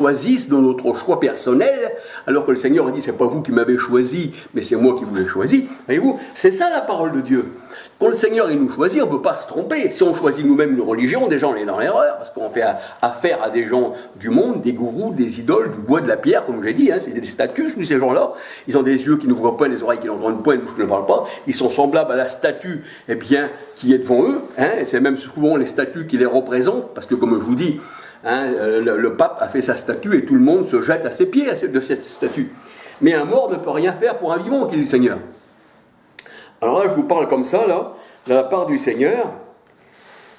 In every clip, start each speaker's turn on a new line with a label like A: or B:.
A: choisissent dans notre choix personnel, alors que le Seigneur a dit, c'est pas vous qui m'avez choisi, mais c'est moi qui vous l'ai choisi. Voyez-vous, c'est ça la parole de Dieu. Quand le Seigneur il nous choisit, on ne peut pas se tromper. Si on choisit nous-mêmes une religion, déjà on est dans l'erreur, parce qu'on fait affaire à des gens du monde, des gourous, des idoles, du bois, de la pierre, comme j'ai dit, hein, c'est des statues, tous ces gens-là. Ils ont des yeux qui ne voient pas, les oreilles qui n'entendent pas, une bouche qui ne parle pas. Ils sont semblables à la statue qui est devant eux. Hein, et c'est même souvent les statues qui les représentent, parce que comme je vous dis, hein, le pape a fait sa statue et tout le monde se jette à ses pieds de cette statue. Mais un mort ne peut rien faire pour un vivant, qui est le Seigneur. Alors là, je vous parle comme ça, là, de la part du Seigneur.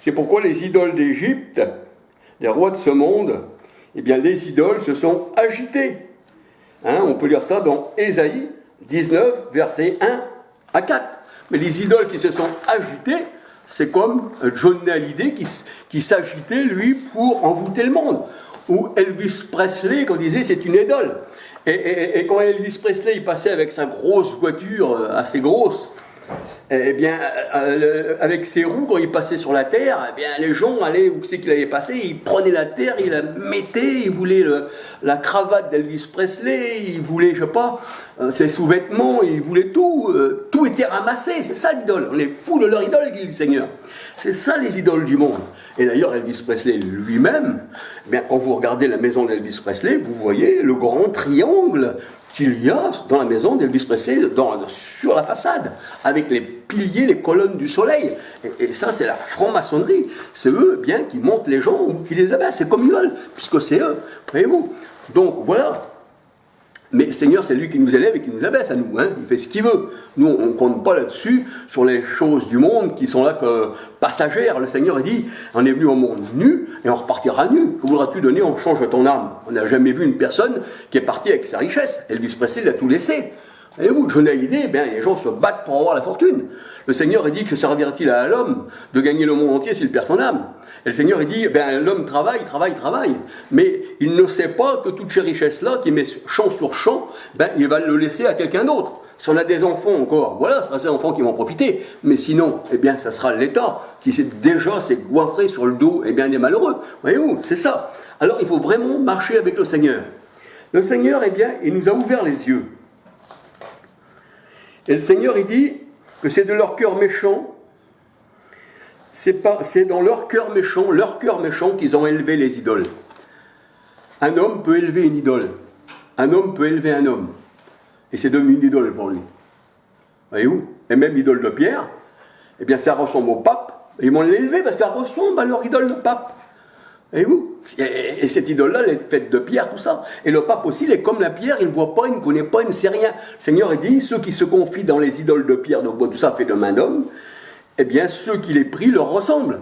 A: C'est pourquoi les idoles d'Égypte, les rois de ce monde, eh bien, les idoles se sont agitées. Hein, on peut lire ça dans Ésaïe 19, versets 1 à 4. Mais les idoles qui se sont agitées, c'est comme Johnny Hallyday qui s'agitait, lui, pour envoûter le monde. Ou Elvis Presley, qu'on disait, c'est une idole. Et quand Elvis Presley il passait avec sa grosse voiture, assez grosse, eh bien, avec ses roues, quand il passait sur la terre, eh bien, les gens allaient, où c'est qu'il allait passer, ils prenaient la terre, ils la mettaient, ils voulaient la cravate d'Elvis Presley, ils voulaient, je sais pas, ses sous-vêtements, ils voulaient tout, tout était ramassé, c'est ça l'idole. On est fous de leur idole, dit le Seigneur. C'est ça les idoles du monde. Et d'ailleurs, Elvis Presley lui-même, eh bien, quand vous regardez la maison d'Elvis Presley, vous voyez le grand triangle qu'il y a dans la maison d'Elvis Presley, sur la façade, avec les piliers, les colonnes du soleil. Et ça, c'est la franc-maçonnerie. C'est eux, bien, qui montent les gens ou qui les abaissent. C'est comme ils veulent, puisque c'est eux. Voyez-vous. Donc, voilà. Mais le Seigneur, c'est lui qui nous élève et qui nous abaisse à nous. Hein. Il fait ce qu'il veut. Nous, on ne compte pas là-dessus, sur les choses du monde qui sont là que passagères. Le Seigneur il dit, on est venu au monde nu et on repartira nu. Que voudras-tu donner? On change ton âme. On n'a jamais vu une personne qui est partie avec sa richesse. Elvis Presley, il a tout laissé. Voyez-vous, Johnny Hallyday, les gens se battent pour avoir la fortune. Le Seigneur il dit que servira-t-il à l'homme de gagner le monde entier s'il perd son âme? Et le Seigneur il dit, l'homme travaille, mais il ne sait pas que toutes ces richesses-là, qu'il met champ sur champ, il va le laisser à quelqu'un d'autre. Si on a des enfants encore, voilà, ce sera ces enfants qui vont en profiter. Mais sinon, ça sera l'État qui s'est goinfré sur le dos des malheureux. Voyez-vous, c'est ça. Alors il faut vraiment marcher avec le Seigneur. Le Seigneur, il nous a ouvert les yeux. Et le Seigneur, il dit que c'est de leur cœur méchant, c'est dans leur cœur méchant qu'ils ont élevé les idoles. Un homme peut élever une idole. Un homme peut élever un homme. Et c'est devenu une idole pour lui. Voyez-vous? Et même l'idole de Pierre, ça ressemble au pape. Et ils vont l'élever parce qu'elle ressemble à leur idole de pape. Voyez-vous? Et cette idole-là, elle est faite de pierre, tout ça. Et le pape aussi, il est comme la pierre, il ne voit pas, il ne connaît pas, il ne sait rien. Le Seigneur dit, ceux qui se confient dans les idoles de pierre, de bois, tout ça fait de main d'homme, ceux qui les prient leur ressemblent.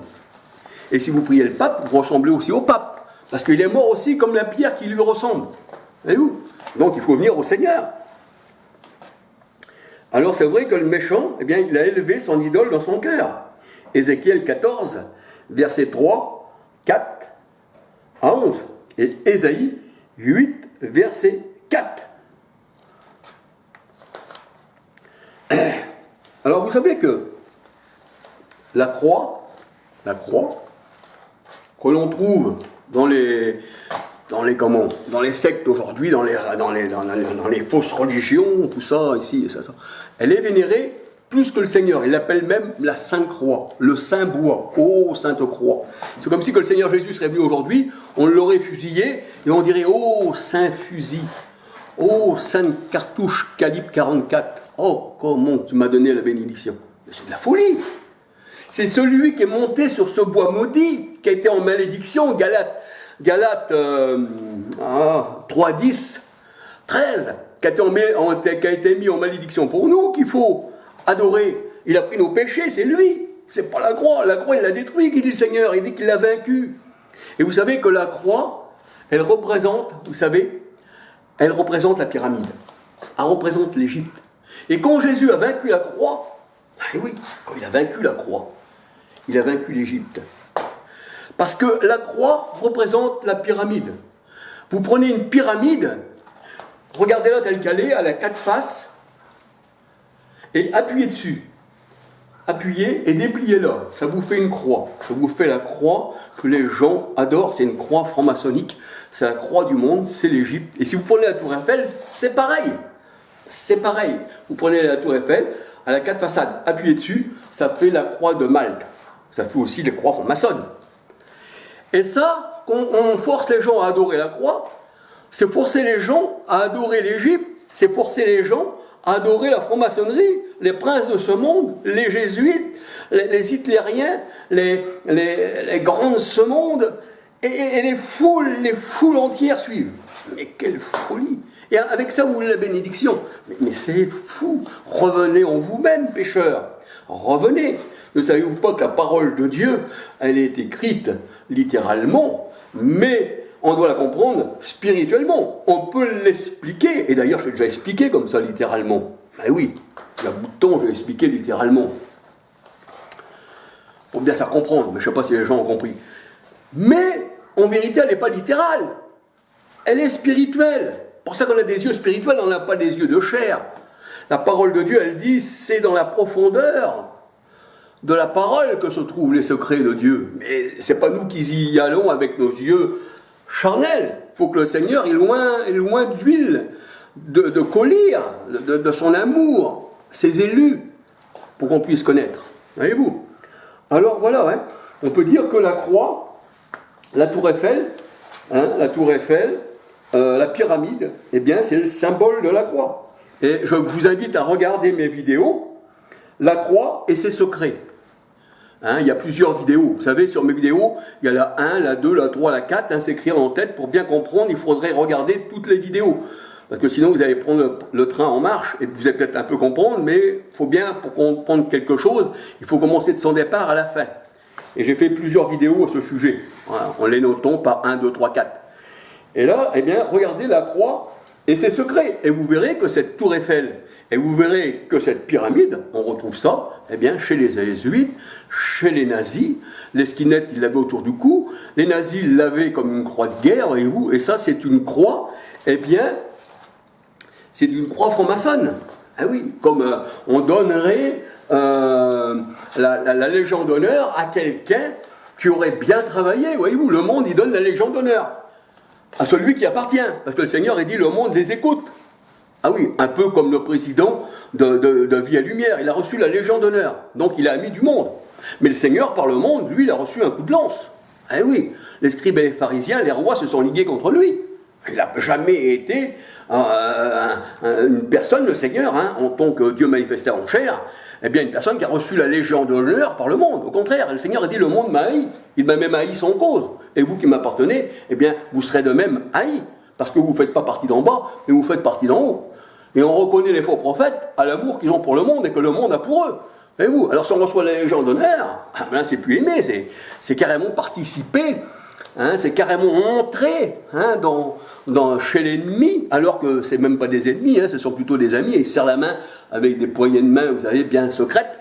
A: Et si vous priez le pape, vous ressemblez aussi au pape. Parce qu'il est mort aussi comme la pierre qui lui ressemble. Voyez-vous? Donc il faut venir au Seigneur. Alors c'est vrai que le méchant, il a élevé son idole dans son cœur. Ézéchiel 14, versets 3, 4 à 11. Et Ésaïe 8, verset 4. Alors vous savez que la croix que l'on trouve dans les sectes aujourd'hui, dans les fausses religions, tout ça, ici et ça, elle est vénérée plus que le Seigneur. Il l'appelle même la Sainte Croix, le Saint Bois, ô Sainte Croix. C'est comme si que le Seigneur Jésus serait venu aujourd'hui, on l'aurait fusillé, et on dirait, ô Saint Fusil, ô Sainte Cartouche calibre 44, oh, comment tu m'as donné la bénédiction. Mais c'est de la folie. C'est celui qui est monté sur ce bois maudit, qui a été en malédiction, Galates 3, 10, 13, qui a été mis en malédiction pour nous, qu'il faut adorer. Il a pris nos péchés, c'est lui. C'est pas la croix. La croix, il l'a détruit, qu'il dit le Seigneur. Il dit qu'il l'a vaincu. Et vous savez que la croix, elle représente la pyramide. Elle représente l'Égypte. Et quand Jésus a vaincu la croix, oui, quand il a vaincu la croix, il a vaincu l'Égypte. Parce que la croix représente la pyramide. Vous prenez une pyramide, regardez-la telle qu'elle est, elle a 4 faces, et appuyez dessus. appuyez et dépliez-la. Ça vous fait une croix. Ça vous fait la croix que les gens adorent. C'est une croix franc-maçonnique. C'est la croix du monde, c'est l'Égypte. Et si vous prenez la tour Eiffel, c'est pareil. C'est pareil. Vous prenez la tour Eiffel, elle a 4 façades. Appuyez dessus, ça fait la croix de Malte. Ça fait aussi les croix franc-maçonnes. Et ça, quand on force les gens à adorer la croix, c'est forcer les gens à adorer l'Égypte, c'est forcer les gens à adorer la franc-maçonnerie, les princes de ce monde, les jésuites, les hitlériens, les grands de ce monde, et les foules entières suivent. Mais quelle folie! Et avec ça, vous voulez la bénédiction. Mais c'est fou! Revenez en vous-même, pécheurs. Revenez. Ne savez-vous pas que la parole de Dieu, elle est écrite littéralement, mais on doit la comprendre spirituellement. On peut l'expliquer, et d'ailleurs, je l'ai déjà expliqué comme ça, littéralement. Ah oui, il y a un bout de temps, je l'ai expliqué littéralement. Pour bien faire comprendre, mais je ne sais pas si les gens ont compris. Mais, en vérité, elle n'est pas littérale. Elle est spirituelle. Pour ça qu'on a des yeux spirituels, on n'a pas des yeux de chair. La parole de Dieu, elle dit, c'est dans la profondeur de la parole que se trouvent les secrets de Dieu. Mais c'est pas nous qui y allons avec nos yeux charnels. Il faut que le Seigneur ait loin d'huile, de collyre, de son amour, ses élus, pour qu'on puisse connaître. Voyez-vous? Alors voilà, hein, on peut dire que la croix, la tour Eiffel, la pyramide, eh bien c'est le symbole de la croix. Et je vous invite à regarder mes vidéos, la croix et ses secrets. Hein, il y a plusieurs vidéos. Vous savez, sur mes vidéos, il y a la 1, la 2, la 3, la 4. Hein, c'est écrit en tête. Pour bien comprendre, il faudrait regarder toutes les vidéos. Parce que sinon, vous allez prendre le train en marche et vous allez peut-être un peu comprendre, mais il faut bien, pour comprendre quelque chose, il faut commencer de son départ à la fin. Et j'ai fait plusieurs vidéos à ce sujet. Voilà, en les notant par 1, 2, 3, 4. Et là, eh bien, regardez la croix et ses secrets. Et vous verrez que cette tour Eiffel, et vous verrez que cette pyramide, on retrouve ça, eh bien, chez les jésuites, chez les nazis. Les skinheads, ils l'avaient autour du cou. Les nazis l'avaient comme une croix de guerre, voyez-vous. Et ça, c'est une croix, eh bien, c'est une croix franc-maçonne. Ah oui, comme on donnerait la Légion d'honneur à quelqu'un qui aurait bien travaillé. Voyez-vous, le monde, il donne la Légion d'honneur à celui qui appartient. Parce que le Seigneur, il dit, le monde les écoute. Ah oui, un peu comme le président de Vie et Lumière. Il a reçu la Légion d'honneur. Donc, il est ami du monde. Mais le Seigneur, par le monde, lui, il a reçu un coup de lance. Ah oui, les scribes et les pharisiens, les rois se sont ligués contre lui. Il n'a jamais été une personne, le Seigneur, hein, en tant que Dieu manifesté en chair, eh bien une personne qui a reçu la Légion d'honneur par le monde. Au contraire, le Seigneur a dit, le monde m'a haï, il m'a même haï sans cause. Et vous qui m'appartenez, eh bien vous serez de même haïs, parce que vous ne faites pas partie d'en bas, mais vous faites partie d'en haut. Et on reconnaît les faux prophètes à l'amour qu'ils ont pour le monde et que le monde a pour eux. Voyez-vous, alors si on reçoit la Légion d'honneur, ben c'est plus aimer, c'est carrément participer, hein, c'est carrément entrer hein, chez l'ennemi, alors que c'est même pas des ennemis, hein, ce sont plutôt des amis, et ils se serrent la main avec des poignées de main, vous savez, bien secrètes.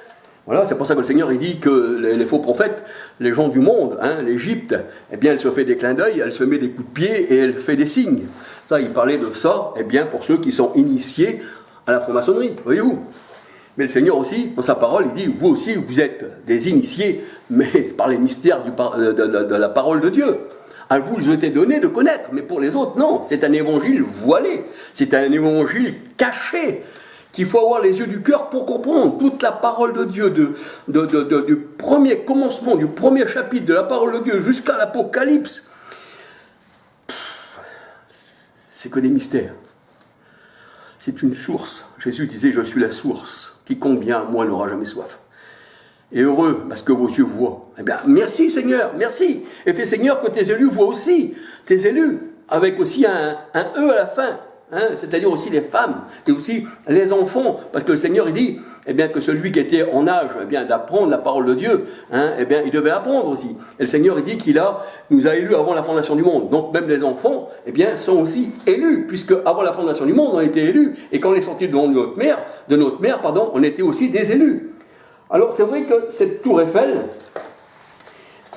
A: Voilà, c'est pour ça que le Seigneur il dit que les faux prophètes, les gens du monde, hein, l'Égypte, eh bien elle se fait des clins d'œil, elle se met des coups de pied et elle fait des signes. Ça, il parlait de ça, eh bien pour ceux qui sont initiés à la franc-maçonnerie, voyez-vous. Mais le Seigneur aussi, dans sa parole, il dit, vous aussi, vous êtes des initiés, mais par les mystères de la parole de Dieu. À vous, il vous était donné de connaître, mais pour les autres, non. C'est un évangile voilé, c'est un évangile caché, qu'il faut avoir les yeux du cœur pour comprendre. Toute la parole de Dieu, du premier commencement, du premier chapitre de la parole de Dieu jusqu'à l'Apocalypse, c'est que des mystères. C'est une source. Jésus disait, je suis la source. Quiconque vient à moi n'aura jamais soif. Et heureux, parce que vos yeux voient. Eh bien, merci Seigneur, merci. Et fais Seigneur que tes élus voient aussi. Tes élus, avec aussi un E à la fin. Hein, c'est-à-dire aussi les femmes, et aussi les enfants. Parce que le Seigneur, il dit, eh bien, que celui qui était en âge eh bien, d'apprendre la parole de Dieu, hein, eh bien, il devait apprendre aussi. Et le Seigneur, il dit qu'il nous a élus avant la fondation du monde. Donc, même les enfants, eh bien, sont aussi élus, puisque avant la fondation du monde, on était élus. Et quand on est sorti de notre mère, on était aussi des élus. Alors, c'est vrai que cette tour Eiffel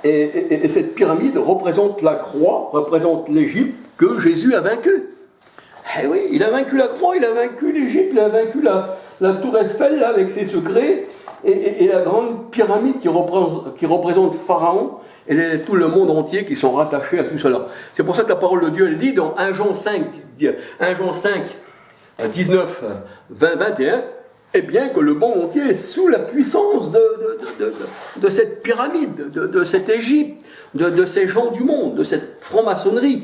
A: et cette pyramide représentent la croix, représentent l'Égypte que Jésus a vaincue. Eh oui, il a vaincu la croix, il a vaincu l'Égypte, il a vaincu la tour Eiffel là, avec ses secrets, et la grande pyramide qui représente Pharaon, et tout le monde entier qui sont rattachés à tout cela. C'est pour ça que la parole de Dieu, elle dit dans 1 Jean 5, 19, 20, 21, eh bien que le monde entier est sous la puissance de cette pyramide, de cette Égypte, de ces gens du monde, de cette franc-maçonnerie.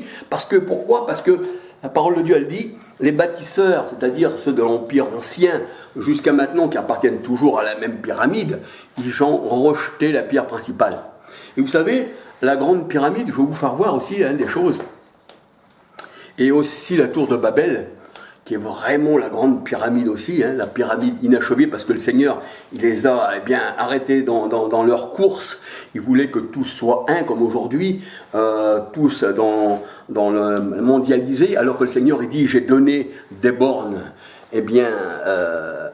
A: Pourquoi ? Parce que la parole de Dieu, elle dit, les bâtisseurs, c'est-à-dire ceux de l'Empire ancien, jusqu'à maintenant, qui appartiennent toujours à la même pyramide, ils ont rejeté la pierre principale. Et vous savez, la grande pyramide, je vais vous faire voir aussi des choses. Et aussi la tour de Babel, qui est vraiment la grande pyramide aussi, la pyramide inachevée, parce que le Seigneur, il les a arrêtés dans leur course. Il voulait que tous soient un, comme aujourd'hui, tous dans le mondialisé, alors que le Seigneur, il dit, j'ai donné des bornes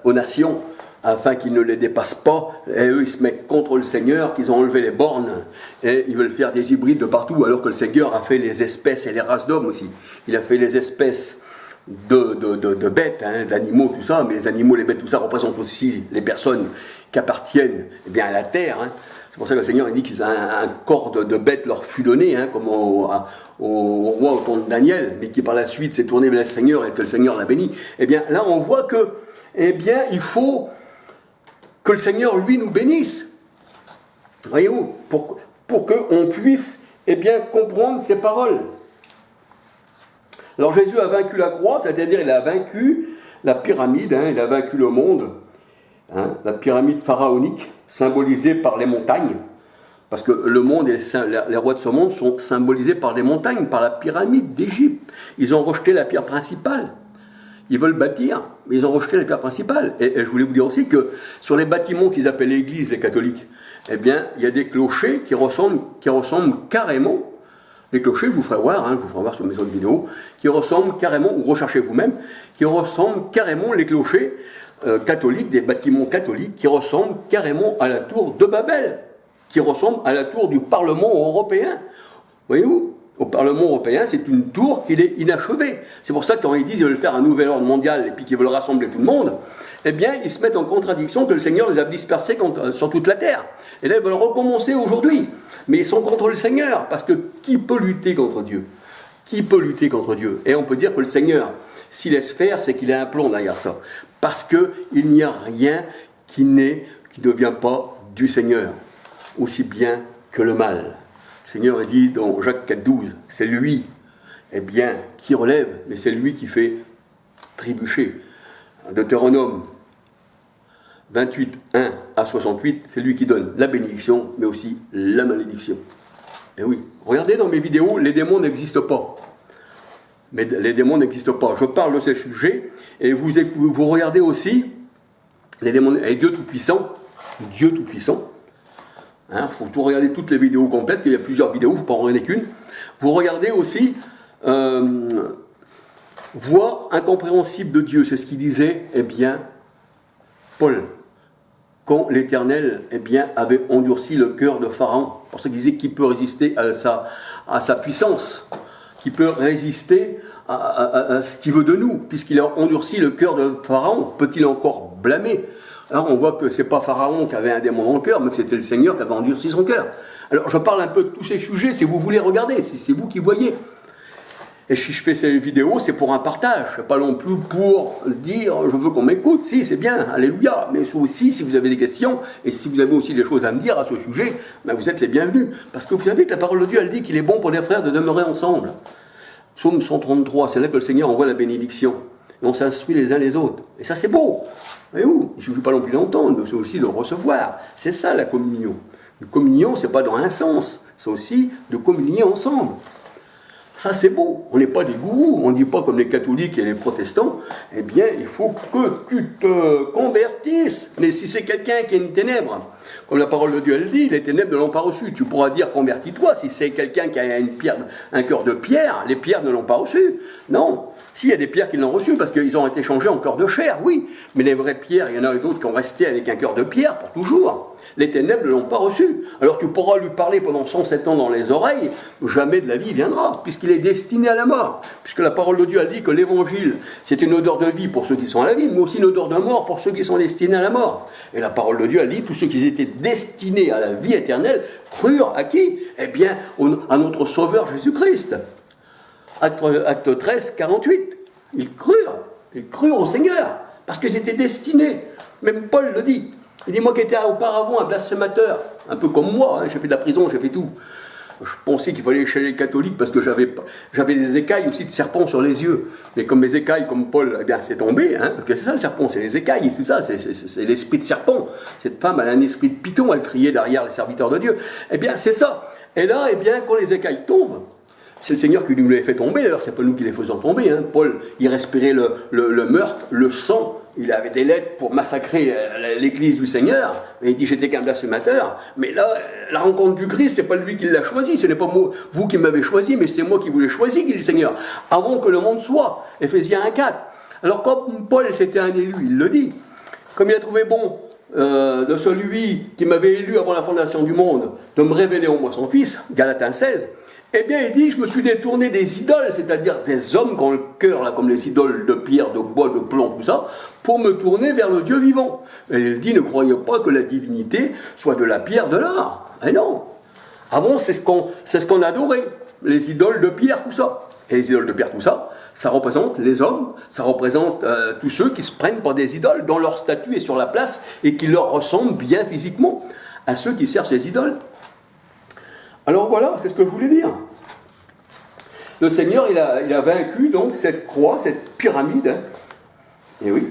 A: aux nations, afin qu'ils ne les dépassent pas, et eux ils se mettent contre le Seigneur, qu'ils ont enlevé les bornes, et ils veulent faire des hybrides de partout, alors que le Seigneur a fait les espèces et les races d'hommes aussi. Il a fait les espèces de bêtes, d'animaux, tout ça, mais les animaux, les bêtes, tout ça représentent aussi les personnes qui appartiennent à la terre. C'est pour ça que le Seigneur a dit qu'ils ont un corps de bêtes leur fut donné, comme au roi au temps de Daniel, mais qui par la suite s'est tourné vers le Seigneur et que le Seigneur l'a béni. Là on voit que il faut que le Seigneur, lui, nous bénisse. Voyez-vous, pour qu'on puisse, comprendre ses paroles. Alors Jésus a vaincu la croix, c'est-à-dire il a vaincu la pyramide, il a vaincu le monde, la pyramide pharaonique, symbolisée par les montagnes, parce que le monde et les rois de ce monde sont symbolisés par les montagnes, par la pyramide d'Égypte. Ils ont rejeté la pierre principale. Ils veulent bâtir, mais ils ont rejeté la pierre principale. Et je voulais vous dire aussi que sur les bâtiments qu'ils appellent l'église, les catholiques, il y a des clochers qui ressemblent carrément, les clochers, je vous ferai voir sur mes autres vidéos, qui ressemblent carrément, ou recherchez vous-même, qui ressemblent carrément les clochers catholiques, des bâtiments catholiques, qui ressemblent carrément à la tour de Babel, qui ressemblent à la tour du Parlement européen. Voyez-vous ? Au Parlement européen, c'est une tour qui est inachevée. C'est pour ça que quand ils disent qu'ils veulent faire un nouvel ordre mondial et puis qu'ils veulent rassembler tout le monde, ils se mettent en contradiction que le Seigneur les a dispersés sur toute la terre. Et là, ils veulent recommencer aujourd'hui. Mais ils sont contre le Seigneur, parce que qui peut lutter contre Dieu ? Qui peut lutter contre Dieu ? Et on peut dire que le Seigneur, s'il laisse faire, c'est qu'il a un plan derrière ça. Parce qu'il n'y a rien qui ne vient pas du Seigneur, aussi bien que le mal. Le Seigneur a dit dans Jacques 4,12, c'est lui, qui relève, mais c'est lui qui fait trébucher. Deutéronome 28, 1 à 68, c'est lui qui donne la bénédiction, mais aussi la malédiction. Et oui, regardez dans mes vidéos, les démons n'existent pas. Mais les démons n'existent pas. Je parle de ces sujets, et vous regardez aussi les démons, et Dieu Tout-Puissant, il faut tout regarder toutes les vidéos complètes, qu'il y a plusieurs vidéos, il ne faut pas en regarder qu'une. Vous regardez aussi voix incompréhensible de Dieu, c'est ce qu'il disait, Paul, quand l'Éternel avait endurci le cœur de Pharaon. Pour ça qu'il disait qu'il peut résister à sa puissance, qui peut résister à ce qu'il veut de nous, puisqu'il a endurci le cœur de Pharaon, peut-il encore blâmer ? Alors on voit que ce n'est pas Pharaon qui avait un démon dans le cœur, mais que c'était le Seigneur qui avait endurci son cœur. Alors je parle un peu de tous ces sujets, si vous voulez regarder, si c'est vous qui voyez. Et si je fais ces vidéos, c'est pour un partage, pas non plus pour dire je veux qu'on m'écoute, si c'est bien, alléluia, mais aussi si vous avez des questions, et si vous avez aussi des choses à me dire à ce sujet, vous êtes les bienvenus. Parce que vous savez que la parole de Dieu, elle dit qu'il est bon pour les frères de demeurer ensemble. Psaume 133, c'est là que le Seigneur envoie la bénédiction. Et on s'instruit les uns les autres. Et ça c'est beau. Voyez-vous, il ne suffit pas non plus d'entendre, mais c'est aussi de recevoir. C'est ça la communion. La communion, c'est pas dans un sens, c'est aussi de communier ensemble. Ça c'est beau, on n'est pas des gourous, on ne dit pas comme les catholiques et les protestants, il faut que tu te convertisses. Mais si c'est quelqu'un qui a une ténèbre, comme la parole de Dieu elle dit, les ténèbres ne l'ont pas reçu, tu pourras dire convertis-toi. Si c'est quelqu'un qui a un cœur de pierre, les pierres ne l'ont pas reçu. Non, s'il y a des pierres qui l'ont reçu, parce qu'ils ont été changés en cœur de chair, oui, mais les vraies pierres, il y en a d'autres qui ont resté avec un cœur de pierre pour toujours. Les ténèbres ne l'ont pas reçu. Alors tu pourras lui parler pendant 107 ans dans les oreilles, jamais de la vie viendra, puisqu'il est destiné à la mort. Puisque la parole de Dieu a dit que l'évangile, c'est une odeur de vie pour ceux qui sont à la vie, mais aussi une odeur de mort pour ceux qui sont destinés à la mort. Et la parole de Dieu a dit, tous ceux qui étaient destinés à la vie éternelle, crurent à qui? Eh bien, à notre Sauveur Jésus-Christ. Acte 13, 48. Ils crurent au Seigneur, parce qu'ils étaient destinés. Même Paul le dit. Il dit, moi qui étais auparavant un blasphémateur, un peu comme moi, hein, j'ai fait de la prison, j'ai fait tout. Je pensais qu'il fallait aller chez les catholiques parce que j'avais des écailles aussi de serpent sur les yeux. Mais comme mes écailles, comme Paul, eh bien c'est tombé, hein, parce que c'est ça le serpent, c'est les écailles, c'est ça, c'est l'esprit de serpent. Cette femme, elle a un esprit de python, elle criait derrière les serviteurs de Dieu. Eh bien c'est ça. Et là, eh bien, quand les écailles tombent, c'est le Seigneur qui nous les fait tomber, d'ailleurs c'est pas nous qui les faisons tomber. Hein. Paul, il respirait le meurtre, le sang. Il avait des lettres pour massacrer l'église du Seigneur, et il dit j'étais qu'un blasphémateur, mais là, la rencontre du Christ, c'est pas lui qui l'a choisi, ce n'est pas moi, vous qui m'avez choisi, mais c'est moi qui vous l'ai choisi, dit le Seigneur, avant que le monde soit, Éphésiens 1,4. Alors comme Paul c'était un élu, il le dit, comme il a trouvé bon de celui qui m'avait élu avant la fondation du monde, de me révéler en moi son Fils, Galates 16, eh bien, il dit, je me suis détourné des idoles, c'est-à-dire des hommes qui ont le cœur, là, comme les idoles de pierre, de bois, de plomb, tout ça, pour me tourner vers le Dieu vivant. Et il dit, ne croyez pas que la divinité soit de la pierre, de l'or. Eh non. Avant, c'est ce qu'on adorait, les idoles de pierre, tout ça. Et les idoles de pierre, tout ça, ça représente les hommes, ça représente tous ceux qui se prennent pour des idoles, dont leur statut est sur la place, et qui leur ressemblent bien physiquement à ceux qui servent ces idoles. Alors voilà, c'est ce que je voulais dire. Le Seigneur, il a vaincu donc cette croix, cette pyramide. Hein. Et oui.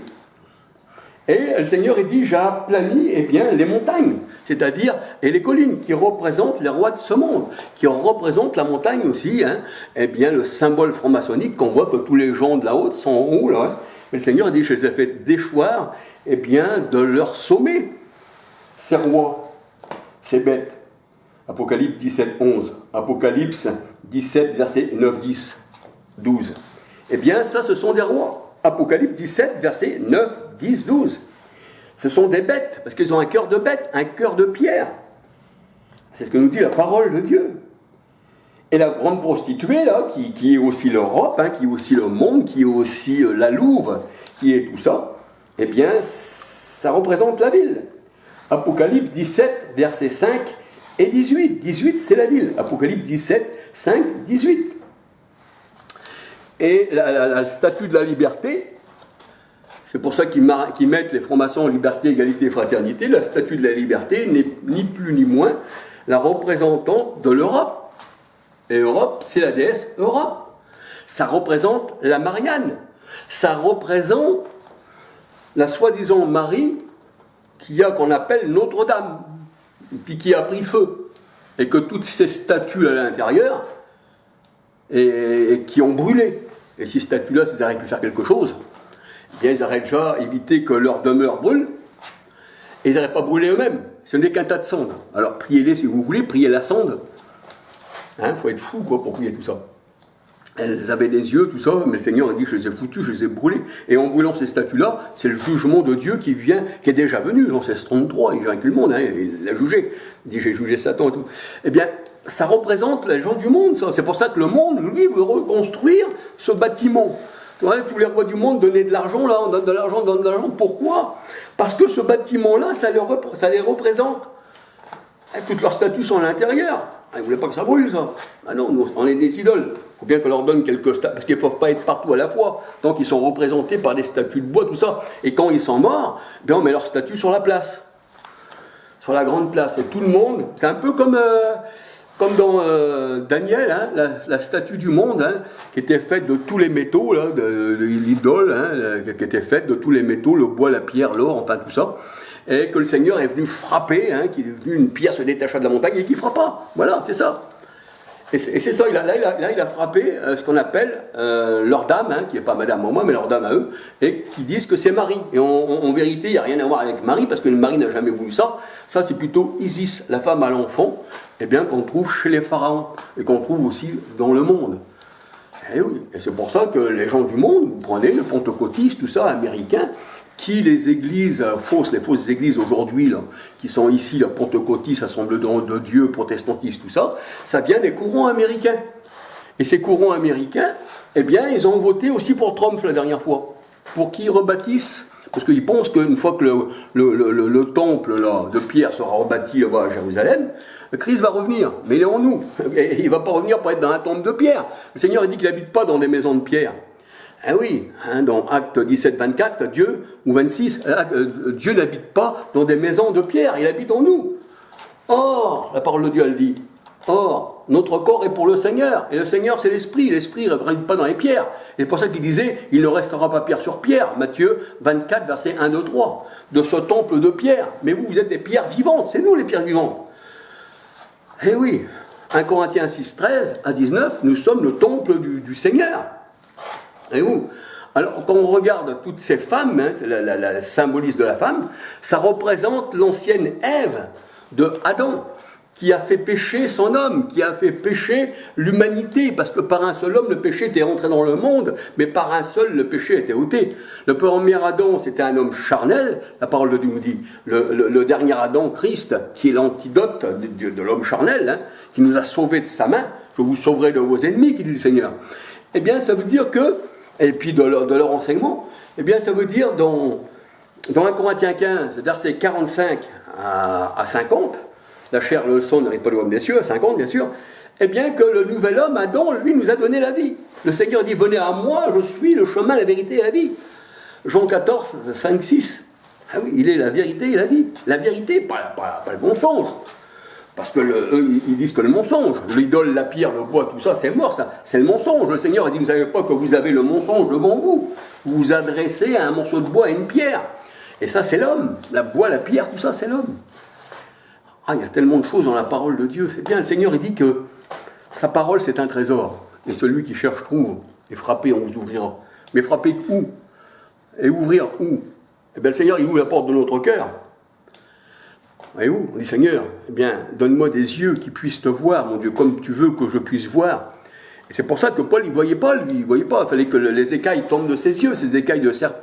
A: Et le Seigneur, il dit, j'ai aplani les montagnes, c'est-à-dire, et les collines, qui représentent les rois de ce monde, qui représentent la montagne aussi, hein, le symbole franc-maçonnique qu'on voit que tous les gens de la haute sont en haut, là. Hein. Et le Seigneur, il dit, je les ai fait déchoir, de leur sommet, ces rois, ces bêtes. Apocalypse 17, 11. Apocalypse 17, versets 9, 10, 12. Eh bien, ça, ce sont des rois. Apocalypse 17, versets 9, 10, 12. Ce sont des bêtes, parce qu'ils ont un cœur de bête, un cœur de pierre. C'est ce que nous dit la parole de Dieu. Et la grande prostituée, là, qui est aussi l'Europe, hein, qui est aussi le monde, qui est aussi la Louve, qui est tout ça, eh bien, ça représente la ville. Apocalypse 17, versets 5 et 18. 18, c'est la ville. Apocalypse 17, 5, 18. Et la statue de la liberté, c'est pour ça qu'ils mettent les francs-maçons en liberté, égalité et fraternité. La statue de la liberté n'est ni plus ni moins la représentante de l'Europe. Et Europe, c'est la déesse Europe. Ça représente la Marianne. Ça représente la soi-disant Marie qu'on appelle Notre-Dame, et puis qui a pris feu. Et que toutes ces statues à l'intérieur, et qui ont brûlé. Et ces statues-là, s'ils auraient pu faire quelque chose, eh bien, ils auraient déjà évité que leur demeure brûle, et ils n'auraient pas brûlé eux-mêmes. Ce n'est qu'un tas de cendres. Alors, priez-les si vous voulez, priez la cendre. Il faut être fou, quoi, pour prier tout ça. Elles avaient des yeux, tout ça, mais le Seigneur a dit, je les ai foutus, je les ai brûlés. Et en brûlant ces statues-là, c'est le jugement de Dieu qui est déjà venu, dans 1633, il a vaincu le monde, hein, il l'a jugé. Il dit, j'ai jugé Satan et tout. Eh bien, ça représente les gens du monde, ça. C'est pour ça que le monde, lui, veut reconstruire ce bâtiment. Tous les rois du monde donnaient de l'argent, là, on donne de l'argent, on donne de l'argent. Pourquoi ? Parce que ce bâtiment-là, ça les représente. Et toutes leurs statues sont à l'intérieur. Ils ne voulaient pas que ça brûle, ça. Ah non, nous, on est des idoles. Il faut bien qu'on leur donne quelques statues, parce qu'ils ne peuvent pas être partout à la fois. Donc ils sont représentés par des statues de bois, tout ça. Et quand ils sont morts, bien, on met leurs statues sur la place. Sur la grande place. Et tout le monde, c'est un peu comme dans Daniel, hein, la statue du monde, hein, qui était faite de tous les métaux, là, de l'idole, hein, qui était faite de tous les métaux, le bois, la pierre, l'or, enfin tout ça. Et que le Seigneur est venu frapper, hein, qui est venu, une pierre se détacha de la montagne et qui frappa. Voilà, c'est ça. Et c'est ça, il a frappé ce qu'on appelle leur dame, hein, qui n'est pas madame en moi, mais leur dame à eux, et qui disent que c'est Marie. Et en vérité, il n'y a rien à voir avec Marie, parce que Marie n'a jamais voulu ça. Ça, c'est plutôt Isis, la femme à l'enfant, qu'on trouve chez les pharaons, et qu'on trouve aussi dans le monde. Et oui, et c'est pour ça que les gens du monde, vous prenez le pentecôtiste, tout ça, américain, qui les églises fausses, les fausses églises aujourd'hui, là, qui sont ici, la pentecôtistes, Assemblement de Dieu, protestantistes, tout ça, ça vient des courants américains. Et ces courants américains, eh bien, ils ont voté aussi pour Trump la dernière fois, pour qu'ils rebâtissent, parce qu'ils pensent qu'une fois que le temple là, de Pierre sera rebâti là-bas à Jérusalem, le Christ va revenir, mais il est en nous. Et il ne va pas revenir pour être dans un temple de pierre. Le Seigneur dit qu'il n'habite pas dans des maisons de pierre. Ah oui, hein, dans Acte 17, 24, Dieu, ou 26, Dieu n'habite pas dans des maisons de pierre, il habite en nous. Or, la parole de Dieu, elle dit, or, notre corps est pour le Seigneur, et le Seigneur c'est l'Esprit ne reste pas dans les pierres. Et c'est pour ça qu'il disait, il ne restera pas pierre sur pierre, Matthieu 24, versets 1, 2, 3, de ce temple de pierre. Mais vous, vous êtes des pierres vivantes, c'est nous les pierres vivantes. Eh oui, 1 Corinthiens 6, 13 à 19, nous sommes le temple du Seigneur. Et où? Alors, quand on regarde toutes ces femmes, hein, la symbolisme de la femme, ça représente l'ancienne Ève de Adam, qui a fait pécher son homme, qui a fait pécher l'humanité, parce que par un seul homme, le péché était rentré dans le monde, mais par un seul, le péché était ôté. Le premier Adam, c'était un homme charnel, la parole de Dieu nous dit. Le dernier Adam, Christ, qui est l'antidote de l'homme charnel, hein, qui nous a sauvés de sa main, je vous sauverai de vos ennemis, qui dit le Seigneur. Eh bien, ça veut dire que, et puis de leur enseignement, eh bien, ça veut dire dans 1 Corinthiens 15, versets 45 à 50, la chair, le sang n'arrive pas du royaume des cieux, à 50 bien sûr, eh bien que le nouvel homme, Adam, lui, nous a donné la vie. Le Seigneur dit, venez à moi, je suis le chemin, la vérité et la vie. Jean 14, 5, 6. Ah oui, il est la vérité et la vie. La vérité, pas le mensonge. Parce que eux, ils disent que le mensonge, l'idole, la pierre, le bois, tout ça, c'est mort, ça. C'est le mensonge. Le Seigneur a dit, vous ne savez pas que vous avez le mensonge devant vous. Vous vous adressez à un morceau de bois et une pierre. Et ça, c'est l'homme. La bois, la pierre, tout ça, c'est l'homme. Ah, il y a tellement de choses dans la parole de Dieu. C'est bien, le Seigneur, il dit que sa parole, c'est un trésor. Et celui qui cherche trouve. Et frapper, on vous ouvrira. Mais frapper où? Et ouvrir où? Eh bien, le Seigneur, il ouvre la porte de notre cœur. Voyez-vous, on dit, Seigneur, eh bien, donne-moi des yeux qui puissent te voir, mon Dieu, comme tu veux que je puisse voir. Et c'est pour ça que Paul, il ne voyait pas, lui, il ne voyait pas. Il fallait que les écailles tombent de ses yeux, ces écailles de serpent.